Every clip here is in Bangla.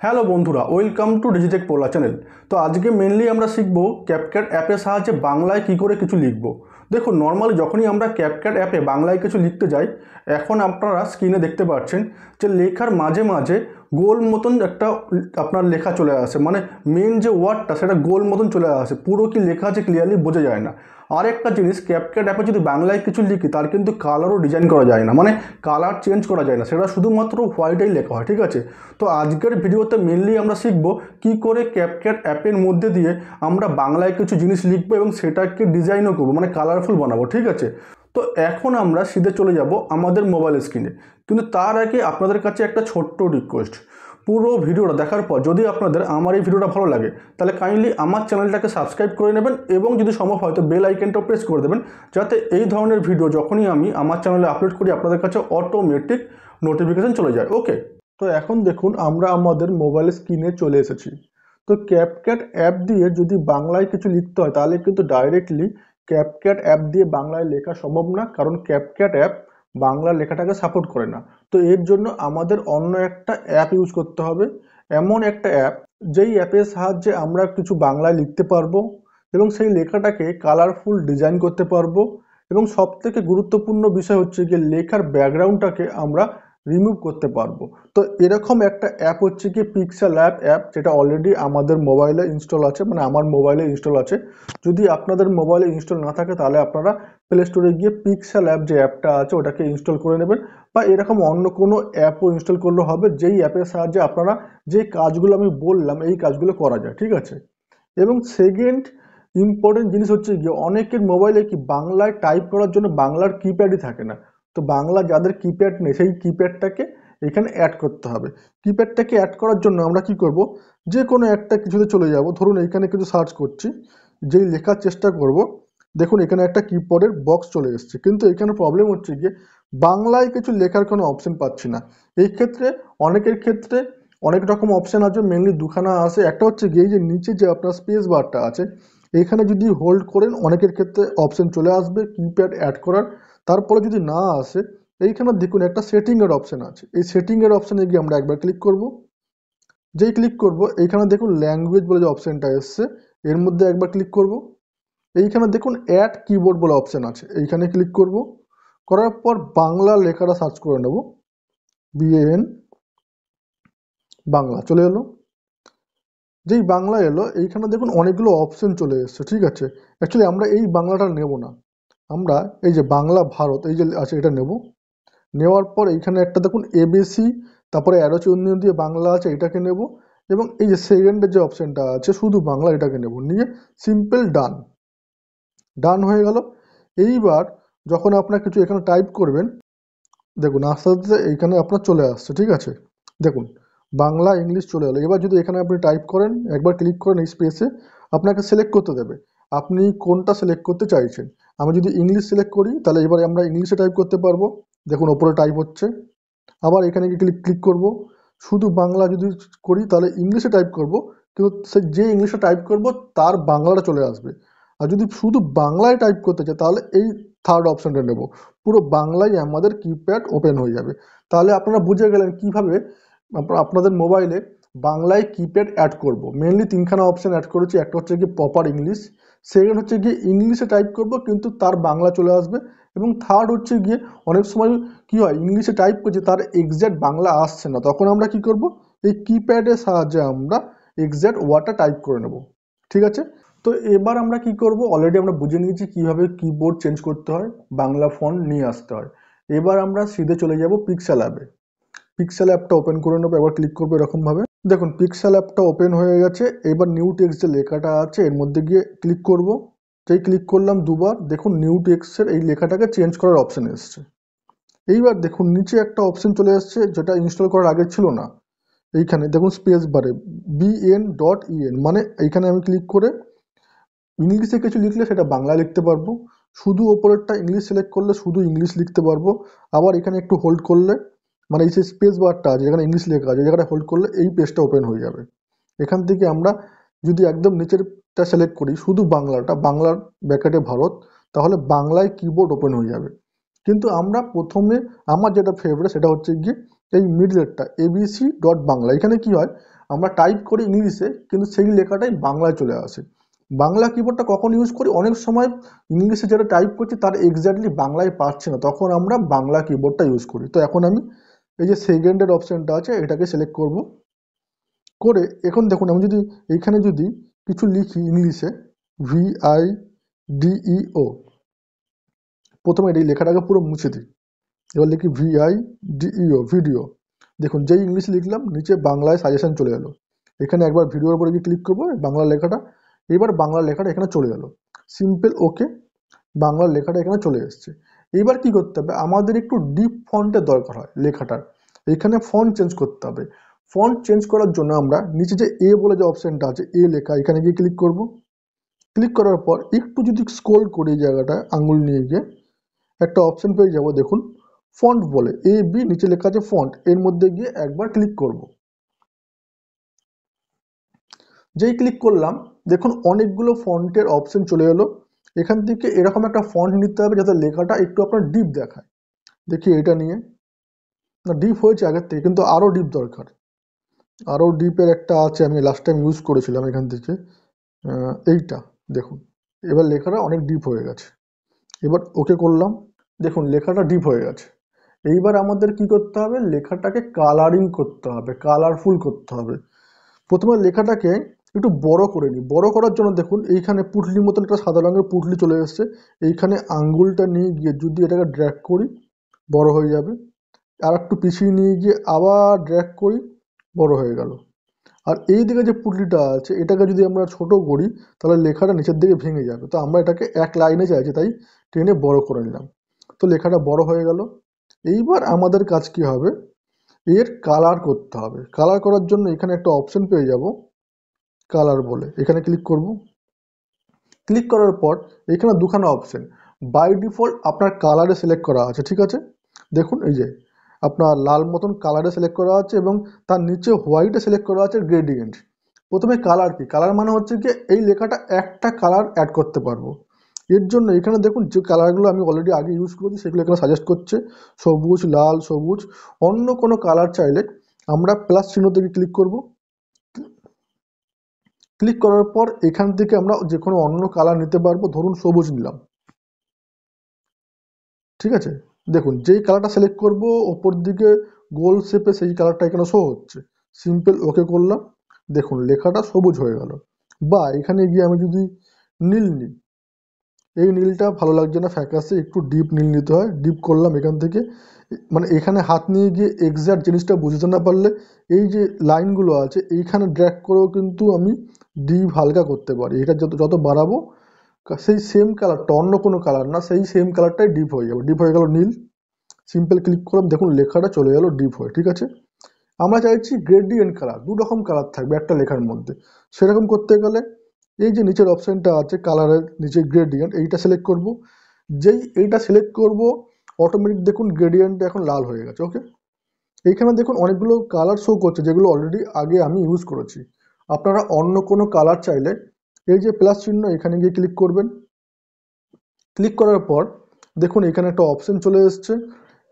হ্যালো বন্ধুরা, ওয়েলকাম টু ডিজিটেক পোলা চ্যানেল। তো আজকে মেনলি আমরা শিখবো ক্যাপকাট অ্যাপের সাহায্যে বাংলায় কী করে কিছু লিখবো। দেখুন, নর্মালি যখনই আমরা ক্যাপকাট অ্যাপে বাংলায় কিছু লিখতে যাই, এখন আপনারা স্ক্রিনে দেখতে পাচ্ছেন যে লেখার মাঝে মাঝে গোল মতন একটা আপনার লেখা চলে আসে, মানে মেন যে ওয়ার্ডটা সেটা গোল মতন চলে আসে, পুরো কি লেখা আছে ক্লিয়ারলি বোঝা যায় না। আর একটা জিনিস, ক্যাপকাট অ্যাপে যদি বাংলায় কিছু লিখি তার কিন্তু কালারও ডিজাইন করা যায় না, মানে কালার চেঞ্জ করা যায় না, সেটা শুধুমাত্র হোয়াইটেই লেখা হয়। ঠিক আছে, তো আজকের ভিডিওতে মেনলি আমরা শিখব কি করে ক্যাপকাট অ্যাপের মধ্যে দিয়ে আমরা বাংলায় কিছু জিনিস লিখবো এবং সেটাকে ডিজাইনও করবো, মানে কালারফুল বানাবো। ঠিক আছে, তো এখন আমরা সিধে চলে যাব আমাদের মোবাইল স্ক্রিনে। কিন্তু তার আগে আপনাদের কাছে একটা ছোট্ট রিকোয়েস্ট, পুরো ভিডিওটা দেখার পর যদি আপনাদের আমার এই ভিডিওটা ভালো লাগে তাহলে কাইন্ডলি আমার চ্যানেলটাকে সাবস্ক্রাইব করে নেবেন এবং যদি সম্ভব হয় তো বেল আইকনটাও প্রেস করে দেবেন, যাতে এই ধরনের ভিডিও যখনই আমি আমার চ্যানেলে আপলোড করি আপনাদের কাছে অটোমেটিক নোটিফিকেশন চলে যায়। ওকে, তো এখন দেখুন আমরা আমাদের মোবাইল স্ক্রিনে চলে এসেছি। তো ক্যাপকাট অ্যাপ দিয়ে যদি বাংলায় কিছু লিখতে হয় তাহলে কিন্তু ডাইরেক্টলি ক্যাপকাট অ্যাপ দিয়ে বাংলায় লেখা সম্ভব না, কারণ ক্যাপকাট অ্যাপ বাংলা লেখাটাকে সাপোর্ট করে না। তো এর জন্য আমাদের অন্য একটা অ্যাপ ইউজ করতে হবে, এমন একটা অ্যাপ যেই অ্যাপের সাহায্যে আমরা কিছু বাংলায় লিখতে পারবো এবং সেই লেখাটাকে কালারফুল ডিজাইন করতে পারবো, এবং সবথেকে গুরুত্বপূর্ণ বিষয় হচ্ছে যে লেখার ব্যাকগ্রাউন্ডটাকে আমরা রিমুভ করতে পারবো। তো এরকম একটা অ্যাপ হচ্ছে কি পিক্সেল অ্যাপ, যেটা অলরেডি আমাদের মোবাইলে ইনস্টল আছে, মানে আমার মোবাইলে ইনস্টল আছে। যদি আপনাদের মোবাইলে ইনস্টল না থাকে তাহলে আপনারা প্লে স্টোরে গিয়ে পিক্সেল অ্যাপ যে অ্যাপটা আছে ওটাকে ইনস্টল করে নেবেন, বা এরকম অন্য কোনো অ্যাপও ইনস্টল করলে হবে, যেই অ্যাপের সাহায্যে আপনারা যে কাজগুলো আমি বললাম এই কাজগুলো করা যায়। ঠিক আছে, এবং সেকেন্ড ইম্পর্টেন্ট জিনিস হচ্ছে গিয়ে অনেকের মোবাইলে কি বাংলায় টাইপ করার জন্য বাংলার কিপ্যাডই থাকে না। তো বাংলা যাদের কিপ্যাড নেই সেই কিপ্যাডটাকে এখানে অ্যাড করতে হবে। কিপ্যাডটাকে অ্যাড করার জন্য আমরা কি করব, যে কোনো একটা কিছুতে চলে যাব, ধরুন এইখানে কিছু সার্চ করছি, যেই লেখার চেষ্টা করব, দেখুন এখানে একটা কিবোর্ডের বক্স চলে এসেছে, কিন্তু এখানে প্রবলেম হচ্ছে গিয়ে বাংলায় কিছু লেখার কোনো অপশন পাচ্ছি না। এই ক্ষেত্রে অনেকের ক্ষেত্রে অনেক রকম অপশন আছে, মেনলি দুখানা আছে। একটা হচ্ছে গিয়ে এই যে নিচে যে আপনার স্পেস বারটা আছে, এইখানে যদি হোল্ড করেন অনেকের ক্ষেত্রে অপশন চলে আসবে কিপ্যাড অ্যাড করার। তারপরে যদি না আসে, এইখানে দেখুন একটা সেটিংয়ের অপশন আছে, এই সেটিংয়ের অপশনে গিয়ে আমরা একবার ক্লিক করব। যেই ক্লিক করব এইখানে দেখুন ল্যাঙ্গুয়েজ বলে যে অপশনটা এসছে, এর মধ্যে একবার ক্লিক করব। এইখানে দেখুন অ্যাড কিবোর্ড বলে অপশন আছে, এইখানে ক্লিক করব। করার পর বাংলা লেখাটা সার্চ করে নেব, BAN বাংলা চলে এলো। যেই বাংলা এলো এইখানে দেখুন অনেকগুলো অপশন চলে এসছে। ঠিক আছে, অ্যাকচুয়ালি আমরা এই বাংলাটা নেব না, আমরা এই যে বাংলা ভারত এই যে আছে এটা নেব। নেওয়ার পর এইখানে একটা দেখুন ABC, তারপরে অ্যারো চিহ্ন দিয়ে বাংলা আছে, এটাকে নেব। এবং এই যে সেকেন্ডের যে অপশনটা আছে শুধু বাংলা, এটাকে নেব, নিয়ে সিম্পল ডান। ডান হয়ে গেল। এইবার যখন আপনার কিছু এখানে টাইপ করবেন, দেখুন আস্তে আস্তে এইখানে আপনার চলে আসছে। ঠিক আছে, দেখুন বাংলা ইংলিশ চলে এলো। এবার যদি এখানে আপনি টাইপ করেন, একবার ক্লিক করেন এই স্পেসে, আপনাকে সিলেক্ট করতে দেবে আপনি কোনটা সিলেক্ট করতে চাইছেন। আমি যদি ইংলিশ সিলেক্ট করি তাহলে এবার আমরা ইংলিশে টাইপ করতে পারবো, দেখুন ওপরে টাইপ হচ্ছে। আবার এখানে গিয়ে ক্লিক করব। শুধু বাংলা যদি করি তাহলে ইংলিশে টাইপ করব, কিন্তু সে যে ইংলিশে টাইপ করব তার বাংলাটা চলে আসবে। আর যদি শুধু বাংলায় টাইপ করতে চাই তাহলে এই থার্ড অপশনটা নেব, পুরো বাংলায় আমাদের কিপ্যাড ওপেন হয়ে যাবে। তাহলে আপনারা বুঝে গেলেন কিভাবে আপনাদের মোবাইলে বাংলায় কিপ্যাড অ্যাড করব। মেনলি তিনখানা অপশন অ্যাড করেছি, একটা হচ্ছে কি প্রপার ইংলিশ, সেকেন্ড হচ্ছে গিয়ে ইংলিশে টাইপ করব কিন্তু তার বাংলা চলে আসবে, এবং থার্ড হচ্ছে গিয়ে অনেক সময় কি হয় ইংলিশে টাইপ করছি তার এক্স্যাক্ট বাংলা আসছে না, তখন আমরা কি করব, এই কিপ্যাডের সাহায্যে আমরা এক্স্যাক্ট ওয়ার্ডটা টাইপ করে নেব। ঠিক আছে, তো এবার আমরা কি করব, অলরেডি আমরা বুঝে নিয়েছি কিভাবে কিবোর্ড চেঞ্জ করতে হয়, বাংলা ফন্ট নিয়ে আসতে হয়। এবার আমরা সিধে চলে যাব পিক্সেল অ্যাপে। পিক্সেল অ্যাপটা ওপেন করে নেবো, এবার ক্লিক করবো এরকম ভাবে। দেখুন পিক্সেল অ্যাপটা ওপেন হয়ে গেছে। এবার নিউ টেক্সট যে লেখাটা আছে এর মধ্যে গিয়ে ক্লিক করব। যেই ক্লিক করলাম দুবার, দেখুন নিউ টেক্সটের এই লেখাটাকে চেঞ্জ করার অপশন এসছে। এইবার দেখুন নিচে একটা অপশন চলে আসছে যেটা ইনস্টল করার আগে ছিল না। এইখানে দেখুন স্পেস বারে BN.EN, মানে এইখানে আমি ক্লিক করে ইংলিশে কিছু লিখলে সেটা বাংলায় লিখতে পারবো, শুধু ওপরেরটা ইংলিশ সিলেক্ট করলে শুধু ইংলিশ লিখতে পারবো। আবার এখানে একটু হোল্ড করলে, মানে এই যে স্পেস বারটা আছে যেখানে ইংলিশ লেখা আছে, জায়গাটা হোল্ড করলে এই পেজটা ওপেন হয়ে যাবে। এখান থেকে আমরা যদি একদম নিচেরটা সিলেক্ট করি শুধু বাংলাটা, বাংলার ব্র্যাকেটে ভারত, তাহলে বাংলায় কিবোর্ড ওপেন হয়ে যাবে। কিন্তু আমরা প্রথমে আমার যেটা ফেভারিট সেটা হচ্ছে গিয়ে এই মিডলেরটা ABC.বাংলা। এখানে কি হয়, আমরা টাইপ করি ইংলিশে, কিন্তু সেই লেখাটাই বাংলায় চলে আসে। বাংলা কিবোর্ডটা কখন ইউজ করি? অনেক সময় ইংলিশে যেটা টাইপ করছি তার এক্স্যাক্টলি বাংলায় পাচ্ছি না, তখন আমরা বাংলা কিবোর্ডটা ইউজ করি। তো এখন আমি এই যে সেকেন্ডের অপশানটা আছে এটাকে সিলেক্ট করব, করে এখন দেখুন আমি যদি এইখানে যদি কিছু লিখি ইংলিশে, VIDEO, প্রথমে এই লেখাটাকে পুরো মুছে দিই। এবার লিখি VIDEO, ভিডিও। দেখুন যেই ইংলিশ লিখলাম নিচে বাংলায় সাজেশন চলে এলো। এখানে একবার ভিডিওর উপরে গিয়ে ক্লিক করবো, বাংলা লেখাটা, এবার বাংলা লেখাটা এখানে চলে এলো। সিম্পল ওকে, বাংলার লেখাটা এখানে চলে এসছে। এবার কি করতে হবে, আমাদের একটু ডিপ ফন্টের দরকার হয় লেখাটার, এখানে ফন্ট চেঞ্জ করতে হবে। ফন্ট চেঞ্জ করার জন্য আমরা নিচে যে এ বলে যে অপশানটা আছে, এ লেখা, এখানে গিয়ে ক্লিক করব। ক্লিক করার পর একটু যদি স্ক্রল করি এই জায়গাটায় আঙুল নিয়ে গিয়ে একটা অপশন পেয়ে যাব, দেখুন ফন্ট বলে AB, নিচে লেখা আছে ফন্ট, এর মধ্যে গিয়ে একবার ক্লিক করব। যেই ক্লিক করলাম দেখুন অনেকগুলো ফন্টের অপশন চলে এলো। এখান থেকে এরকম একটা ফন্ট নিতে হবে যাতে লেখাটা একটু আপনার ডিপ দেখায়। দেখি এটা নিয়ে, না ডিপ হয়েছে আগের থেকে, কিন্তু আরও ডিপ দরকার। আরও ডিপের একটা আছে, আমি লাস্ট টাইম ইউজ করেছিলাম এখান থেকে, এইটা দেখুন। এবার লেখাটা অনেক ডিপ হয়ে গেছে, এবার ওকে করলাম। দেখুন লেখাটা ডিপ হয়ে গেছে। এইবার আমাদের কি করতে হবে, লেখাটাকে কালারিং করতে হবে, কালারফুল করতে হবে। প্রথমে লেখাটাকে একটু বড় করে নিই। বড় করার জন্য দেখুন এইখানে পুঁটলির মতন একটা সাদা রঙের পুঁটলি চলে এসছে, এইখানে আঙ্গুলটা নিয়ে গিয়ে যদি এটাকে ড্র্যাগ করি বড় হয়ে যাবে। আর একটু পিছিয়ে নিয়ে গিয়ে আবার ড্র্যাগ করি, বড় হয়ে গেল। আর এই দিকে যে পুঁটলিটা আছে এটাকে যদি আমরা ছোট করি তাহলে লেখাটা নিচের দিকে ভেঙে যাবে। তো আমরা এটাকে এক লাইনে চাইছি, তাই টেনে বড় করে নিলাম। তো লেখাটা বড় হয়ে গেল। এইবার আমাদের কাজ কি হবে, এর কালার করতে হবে। কালার করার জন্য এখানে একটা অপশন পেয়ে যাব কালার বলে, এখানে ক্লিক করব। ক্লিক করার পর এখানে দুখানা অপশন, বাই ডিফল্ট আপনার কালারে সিলেক্ট করা আছে, ঠিক আছে। দেখুন এই যে আপনার লাল মতন কালারে সিলেক্ট করা আছে এবং তার নিচে হোয়াইটে সিলেক্ট করা আছে গ্রেডিয়েন্ট। প্রথমে কালার কি, কালার মানে হচ্ছে কি এই লেখাটা একটা কালার অ্যাড করতে পারবো। এর জন্য এখানে দেখুন যে কালারগুলো আমি অলরেডি আগে ইউজ করেছি সেগুলো এখানে সাজেস্ট করছে, সবুজ, লাল, সবুজ। অন্য কোনো কালার চাইলে আমরা প্লাস চিহ্ন থেকে ক্লিক করব। ক্লিক করার পর এখান থেকে আমরা যে কোনো অন্য কালার নিতে পারবো, ধরুন সবুজ নিলাম, ঠিক আছে। দেখুন যেই কালারটা সিলেক্ট করব ওপর দিকে গোল শেপে সেই কালারটা এখানে শো হচ্ছে। সিম্পল ওকে করলাম, দেখুন লেখাটা সবুজ হয়ে গেল। বা এখানে গিয়ে আমি যদি নীল নিই, এই নীলটা ভালো লাগছে না, ফ্যাকাসে একটু ডিপ নীল নিতে হয়। ডিপ করলাম এখান থেকে, মানে এখানে হাত নিয়ে গিয়ে এক্স্যাক্ট জিনিসটা বুঝতে না পারলে এই যে লাইনগুলো আছে এইখানে ড্র্যাগ করেও কিন্তু আমি ডিপ হালকা করতে পারি। এটা যত যত বাড়াবো সেই সেম কালারটা, অন্য কোনো কালার না, সেই সেম কালারটাই ডিপ হয়ে যাবে। ডিপ হয়ে গেল নীল। সিম্পল ক্লিক করলাম, দেখুন লেখাটা চলে গেল ডিপ হয়ে, ঠিক আছে। আমরা চাইছি গ্রেডিয়েন্ট কালার, দু রকম কালার থাকবে একটা লেখার মধ্যে। সেরকম করতে গেলে এই যে নিচের অপশানটা আছে কালারের নিচে গ্রেডিয়েন্ট, এইটা সিলেক্ট করব। যেই এইটা সিলেক্ট করব অটোমেটিক দেখুন গ্রেডিয়েন্ট এখন লাল হয়ে গেছে। ওকে, এইখানে দেখুন অনেকগুলো কালার শো করছে যেগুলো অলরেডি আগে আমি ইউজ করেছি। আপনারা অন্য কোনো কালার চাইলে এই যে প্লাস চিহ্ন এখানে গিয়ে ক্লিক করবেন। ক্লিক করার পর দেখুন এখানে একটা অপশন চলে এসছে,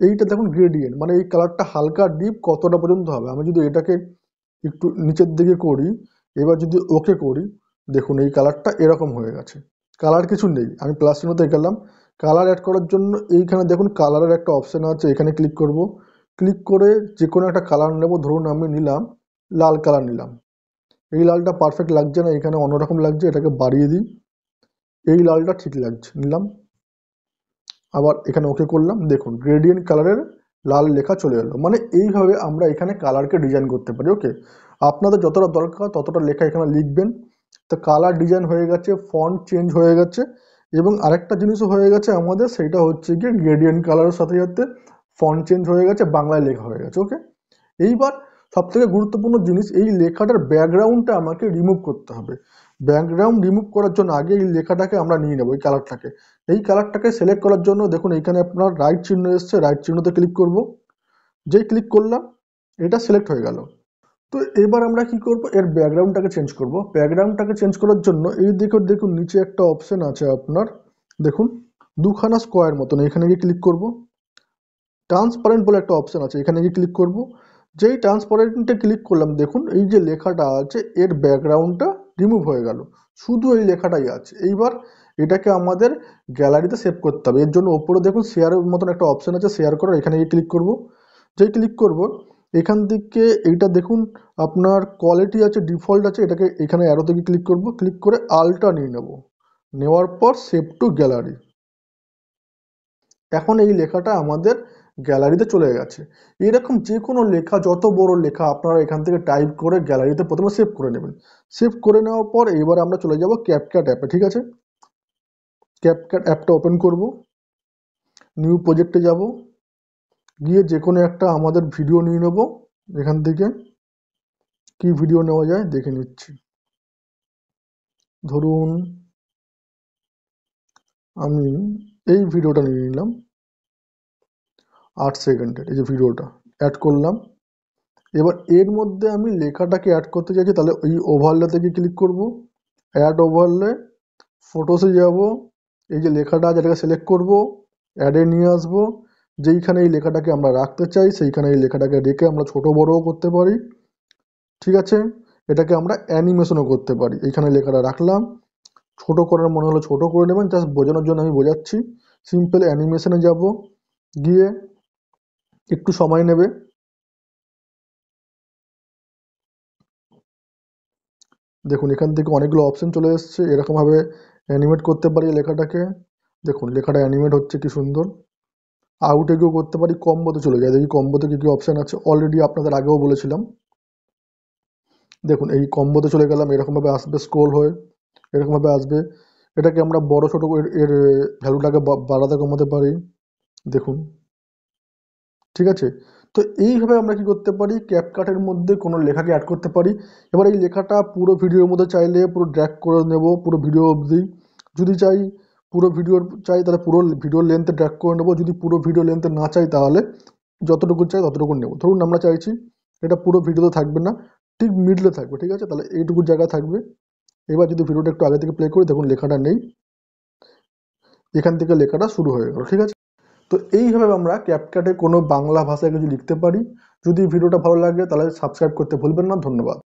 এইটা দেখুন গ্রেডিয়েন্ট, মানে এই কালারটা হালকা ডিপ কতটা পর্যন্ত হবে। আমি যদি এটাকে একটু নিচের দিকে করি, এবার যদি ওকে করি, দেখুন এই কালারটা এরকম হয়ে গেছে। কালার কিছু নেই, আমি প্লাস চিহ্নতে গেলাম। কালার অ্যাড করার জন্য এইখানে দেখুন কালারের একটা অপশান আছে, এখানে ক্লিক করব। ক্লিক করে যে কোনো একটা কালার নেব, ধরুন আমি নিলাম লাল কালার নিলাম। এই লালটা পারফেক্ট লাগছে না, এখানে অন্যরকম লাগছে, এটাকে বাড়িয়ে দিই। এই লালটা ঠিক লাগছে, নিলাম। আবার এখানে ওকে করলাম, দেখুন গ্রেডিয়েন্ট কালারের লাল লেখা চলে এলো। মানে এইভাবে আমরা এখানে কালারকে ডিজাইন করতে পারি। ওকে, আপনাদের যতটা দরকার ততটা লেখা এখানে লিখবেন। তো কালার ডিজাইন হয়ে গেছে, ফন্ট চেঞ্জ হয়ে গেছে, এবং আরেকটা জিনিসও হয়ে গেছে আমাদের, সেটা হচ্ছে গিয়ে গ্রেডিয়েন্ট কালারের সাথে সাথে ফন্ট চেঞ্জ হয়ে গেছে, বাংলায় লেখা হয়ে গেছে। ওকে, এইবার সবথেকে গুরুত্বপূর্ণ জিনিস, এই লেখাটার ব্যাকগ্রাউন্ডটা আমাকে রিমুভ করতে হবে। ব্যাকগ্রাউন্ড রিমুভ করার জন্য আগে এই লেখাটাকে আমরা নিয়ে নেবো, এই কালারটাকে। এই কালারটাকে সিলেক্ট করার জন্য দেখুন এইখানে আপনার রাইট চিহ্ন এসছে, রাইট চিহ্নতে ক্লিক করব। যেই ক্লিক করলাম এটা সিলেক্ট হয়ে গেল। তো এবার আমরা কি করব, এর ব্যাকগ্রাউন্ডটাকে চেঞ্জ করব। ব্যাকগ্রাউন্ডটাকে চেঞ্জ করার জন্য এই দিকে দেখুন নিচে একটা অপশন আছে আপনার, দেখুন দুখানা স্কোয়ার মতন, এখানে গিয়ে ক্লিক করব। ট্রান্সপারেন্ট বলে একটা অপশন আছে, এখানে গিয়ে ক্লিক করব। যেই ট্রান্সপারেন্টে ক্লিক করলাম দেখুন এই যে লেখাটা আছে এর ব্যাকগ্রাউন্ডটা রিমুভ হয়ে গেল, শুধু এই লেখাটাই আছে। এইবার এটাকে আমাদের গ্যালারিতে সেভ করতে হবে। এর জন্য ওপরে দেখুন শেয়ারের মতন একটা অপশন আছে শেয়ার করার, এখানে গিয়ে ক্লিক করব। যেই ক্লিক করব এখান থেকে এইটা দেখুন আপনার কোয়ালিটি আছে ডিফল্ট আছে, এটাকে এখানে অ্যারো থেকে ক্লিক করব, ক্লিক করে আলটা নিয়ে নেব, নেওয়ার পর সেভ টু গ্যালারি। এখন এই লেখাটা আমাদের গ্যালারিতে চলে গেছে। এরকম যে কোনো লেখা, যত বড় লেখা আপনারা এখান থেকে টাইপ করে গ্যালারিতে প্রথমে সেভ করে নেবেন। সেভ করে নেওয়ার পর এবার আমরা চলে যাব ক্যাপকাট অ্যাপে, ঠিক আছে। ক্যাপকাট অ্যাপটা ওপেন করব, নিউ প্রজেক্টে যাব, গিয়ে যে কোনো একটা আমাদের ভিডিও নিয়ে নেব। এখান থেকে কি ভিডিও নেওয়া যায় দেখে নিচ্ছি। ধরুন আমি এই ভিডিওটা নিয়ে নিলাম 8 সেকেন্ডের, এই যে ভিডিওটা অ্যাড করলাম। এবার এর মধ্যে আমি লেখাটাকে অ্যাড করতে চাইছি, তাহলে এই ওভারলে থেকে ক্লিক করব, অ্যাড ওভারলে, ফটোসে যাব, এই যে লেখাটা আছে এটাকে সিলেক্ট করব, অ্যাডে নিয়ে আসবো। যেইখানে এই লেখাটাকে আমরা রাখতে চাই সেইখানে এই লেখাটাকে রেখে আমরা ছোট বড়ও করতে পারি, ঠিক আছে। এটাকে আমরা অ্যানিমেশনও করতে পারি। এইখানে লেখাটা রাখলাম, ছোট করার মনে হলো ছোট করে নেবেন, জাস্ট বোঝানোর জন্য আমি বোঝাচ্ছি। সিম্পল অ্যানিমেশনে যাব, গিয়ে একটু সময় নেবে। দেখুন এখান থেকে অনেকগুলো অপশন চলে এসছে, এরকমভাবে অ্যানিমেট করতে পারি লেখাটাকে। দেখুন লেখাটা অ্যানিমেট হচ্ছে কি সুন্দর। আউটে গিয়েও করতে পারি, কম্বোতে চলে যায়, দেখি কম্বোতে কী কী অপশান আছে, অলরেডি আপনাদের আগেও বলেছিলাম। দেখুন এই কম্বোতে চলে গেলাম, এরকমভাবে আসবে স্ক্রোল হয়ে, এরকমভাবে আসবে। এটাকে আমরা বড় ছোটো এর ভ্যালুটাকে বাড়াতে কমাতে পারি, দেখুন, ঠিক আছে। তো এইভাবে আমরা কি করতে পারি, ক্যাপকাটের মধ্যে কোনো লেখাকে অ্যাড করতে পারি। এবার এই লেখাটা পুরো ভিডিওর মধ্যে চাইলে পুরো ড্র্যাগ করে নেব পুরো ভিডিও অবধি, যদি চাই পুরো ভিডিওর চাই তাহলে পুরো ভিডিওর লেন্থে ড্র্যাগ করে নেব, যদি পুরো ভিডিও লেন্থে না চাই তাহলে যতটুকু চাই ততটুকু নেব। ধরুন আমরা চাইছি এটা পুরো ভিডিওতে থাকবে না, ঠিক মিডলে থাকবে, ঠিক আছে, তাহলে এইটুকু জায়গা থাকবে। এবার যদি ভিডিওটা একটু আগে থেকে প্লে করি দেখুন লেখাটা নেই, এখান থেকে লেখাটা শুরু হয়ে গেল, ঠিক আছে। তো এইভাবে আমরা ক্যাপকাটে কোনো বাংলা ভাষায় কিছু লিখতে পারি। যদি ভিডিওটা ভালো লাগে তাহলে সাবস্ক্রাইব করতে ভুলবেন না। ধন্যবাদ।